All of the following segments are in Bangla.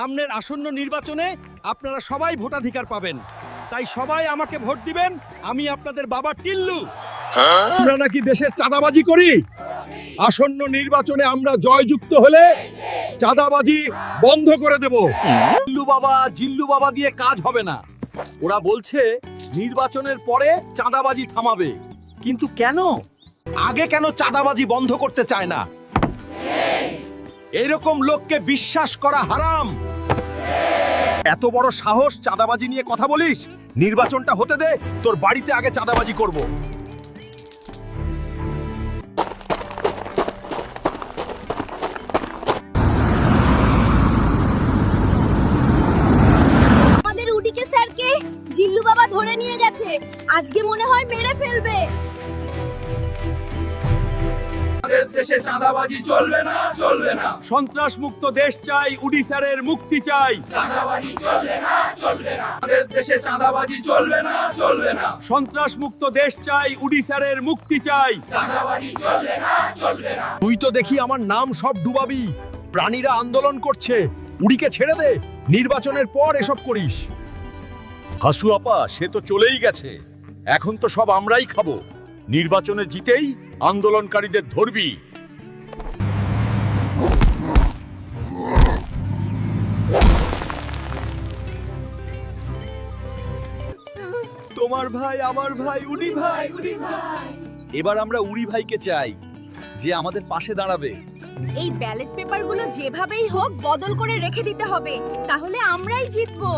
সামনের আসন্ন নির্বাচনে আপনারা সবাই ভোটাধিকার পাবেন, তাই সবাই আমাকে ভোট দিবেন। আমি আপনাদের বাবা টিল্লু। আমরা নাকি দেশের চাঁদাবাজি করি। আসন্ন নির্বাচনে আমরা জয়যুক্ত হলে চাঁদাবাজি বন্ধ করে দেব। জিল্লু বাবা দিয়ে কাজ হবে না। ওরা বলছে নির্বাচনের পরে চাঁদাবাজি থামাবে, কিন্তু কেন? আগে কেন চাঁদাবাজি বন্ধ করতে চায় না? এরকম লোককে বিশ্বাস করা হারাম। এত বড় সাহস, চাঁদাবাজি নিয়ে কথা বলিস? নির্বাচনটা হতে দে, তোর বাড়িতে আগে চাঁদাবাজি করব। আমাদের উডিকে স্যারকে জিল্লু বাবা ধরে নিয়ে গেছে। আজকে মনে হয় মেরে ফেলবে। দেশে চাঁদাবাজি চলবে না, চলবে না। সন্ত্রাস মুক্ত দেশ চাই, উডি স্যারের মুক্তি চাই। চাঁদাবাজি চলবে না, চলবে না। আমাদের দেশে চাঁদাবাজি চলবে না, চলবে না। সন্ত্রাস মুক্ত দেশ চাই, উডি স্যারের মুক্তি চাই। চাঁদাবাজি চলবে না, চলবে না। তুই তো দেখি আমার নাম সব ডুবাবি। প্রাণীরা আন্দোলন করছে, উডিকে ছেড়ে দে। নির্বাচনের পর এসব করিস। হাসু আপা সে তো চলেই গেছে, এখন তো সব আমরাই খাবো। নির্বাচনে জিতেই আন্দোলনকারীদের ধরবি। তোমার ভাই, আমার ভাই, উডি ভাই। এবার আমরা উডি ভাইকে চাই, যে আমাদের পাশে দাঁড়াবে। এই ব্যালট পেপারগুলো যেভাবেই হোক বদল করে রেখে দিতে হবে, তাহলে আমরাই জিতবো।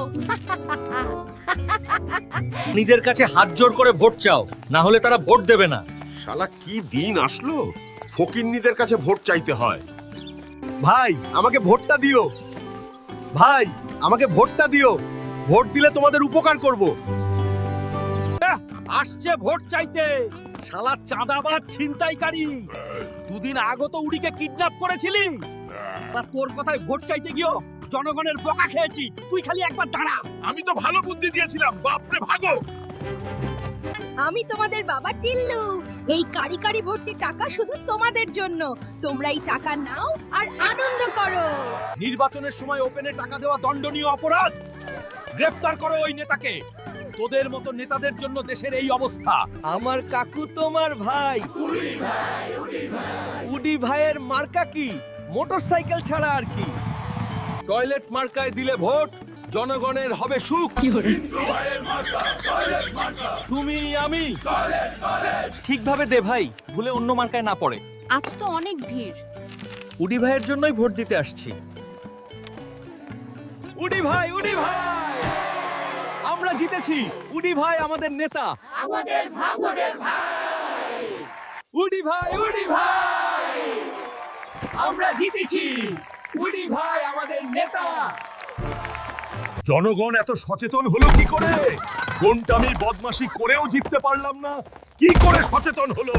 নিজের কাছে হাত জোড় করে ভোট চাও, না হলে তারা ভোট দেবে না। শালা কি দিন আসলো, ফকিন্নিদের কাছে ভোট চাইতে হয়। ভাই আমাকে ভোটটা দিও, ভাই আমাকে ভোটটা দিও। ভোট দিলে তোমাদের উপকার করব। আসছে ভোট চাইতে, শালা চাঁদাবাজ ছিনতাইকারী। দুদিন আগে তো উড়িকে কিডন্যাপ করেছিলি। তা তোর কথায় ভোট চাইতে গিয়েও জনগণের বোকা খেয়েছি। তুই খালি একবার দাঁড়া। আমি তো ভালো বুদ্ধি দিয়েছিলাম, বাপরে ভাগো। আমি তোমাদের বাবা টিল্লু। এই কারি কারি ভর্তি টাকা শুধু তোমাদের জন্য। তোমরা এই টাকা নাও আর আনন্দ করো। নির্বাচনের সময় ওপেনে টাকা দেওয়া দণ্ডনীয় অপরাধ। গ্রেফতার করো ওই নেতাকে। তোদের মতো নেতাদের জন্য দেশের এই অবস্থা। আমার কাকু তোমার ভাই উডি ভাইয়ের মার্কা কি? মোটরসাইকেল ছাড়া আর কি? টয়লেট মার্কায় দিলে ভোট, জনগণের হবে সুখ। তুমি আমি ঠিকভাবে দে ভাই, ভুলে অন্য মার্কায় না পড়ে। আজ তো অনেক ভিড়। উডি ভাইয়ের জন্যই ভোট দিতে আসছি। উডি ভাই, উডি ভাই, আমরা জিতেছি। উডি ভাই আমাদের নেতা, আমাদের ভাই। উডি ভাই, উডি ভাই, আমরা জিতেছি। উডি ভাই আমাদের নেতা। জনগণ এত সচেতন হলো কি করে? কোনটা আমি বদমাশি করেও জিততে পারলাম না, কি করে সচেতন হলো?